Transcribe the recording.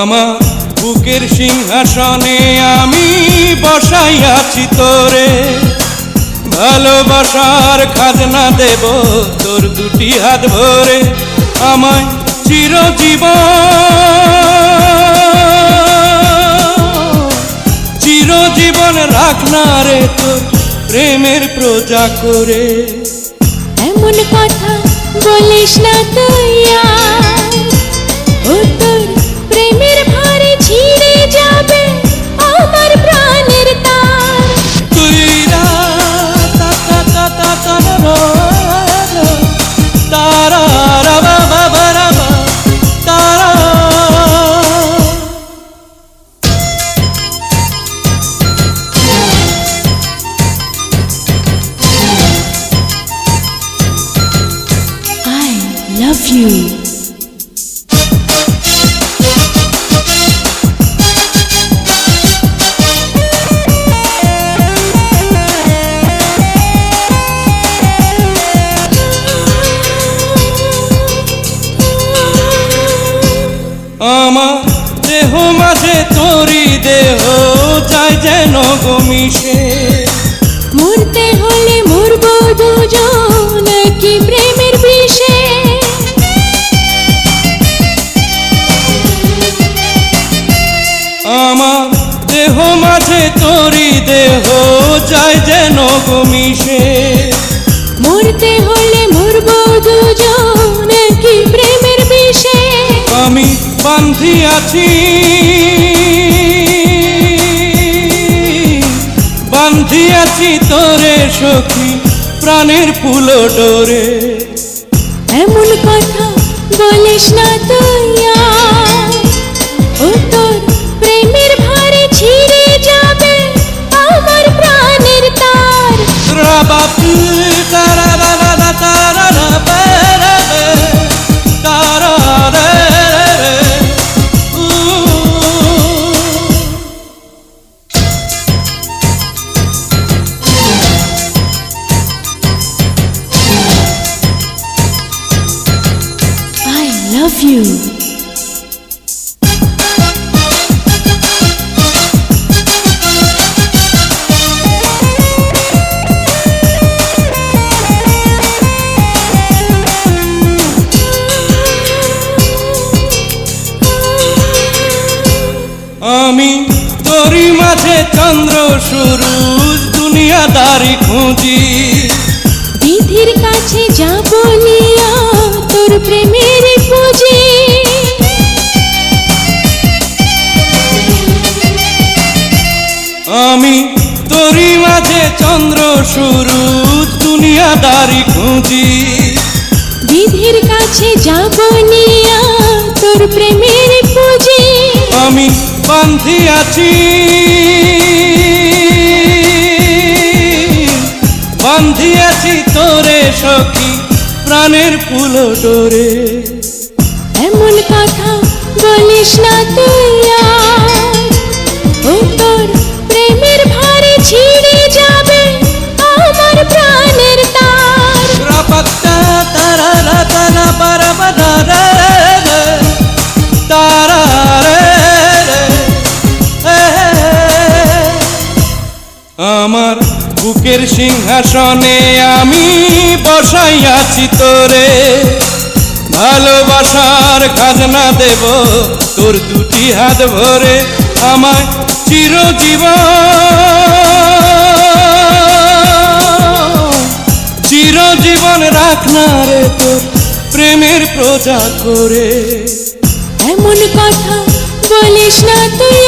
আমার বুকের সিংহাসনে আমি বসাইয়াছি তোরে, ভালোবাসার খাজনা দেব তোর দুটি হাত ভরে। আমায় চিরজীবন রাখ না রে তোর প্রেমের প্রজা করে। এমন কথা বলিস না তুই ও, তোর প্রেমের ভারে ছিঁড়ে যাবে আমার প্রাণের তার। তুই Love you. আমার দেহ মাঝে তোরি দেহ যায় যেন গমিশে, মরতে হলে মরবো দুজন কি প্রেমের বিষে। আমার দেহ মাঝে তোরি দেহ যায় যেন গমিশে, মরতে হলে মরবো দুজন কি প্রেমের বিষে। আমি বান্ধিয়াছি তোরে সখী প্রাণের ফুলো ডোরে। এমন কথা বলিস না তুই ও, তোর প্রেমের ভারে ছিঁড়ে যাবে আমার প্রাণের তার। I love you. আমি তোরি মাঝে চন্দ্র সূরজ দুনিয়াদারি খুঁজি, বিধির কাছে যা বলিয়া তোর প্রেমের পুঁজি। আমি তোরি মাঝে চন্দ্র সূরজ দুনিয়াদারি খুঁজি, বিধির কাছে যা বলিয়া তোর প্রেমের পুঁজি। আমি বান্ধিয়াছি তোরে সখী প্রাণের ফুলো ডোরে। এমন কথা বলিস না তুই ও, তোর প্রেমের ভারে ছিঁড়ে যাবে আমার প্রাণের তার। আমার বুকের সিংহাসনে আমি বসাইয়াছি তোরে, ভালোবাসার খাজনা দেব তোর দুটি হাত ভরে। আমায় চিরজীবন রাখ না রে তোর প্রেমের প্রজা করে। এমন কথা বলিস না তুই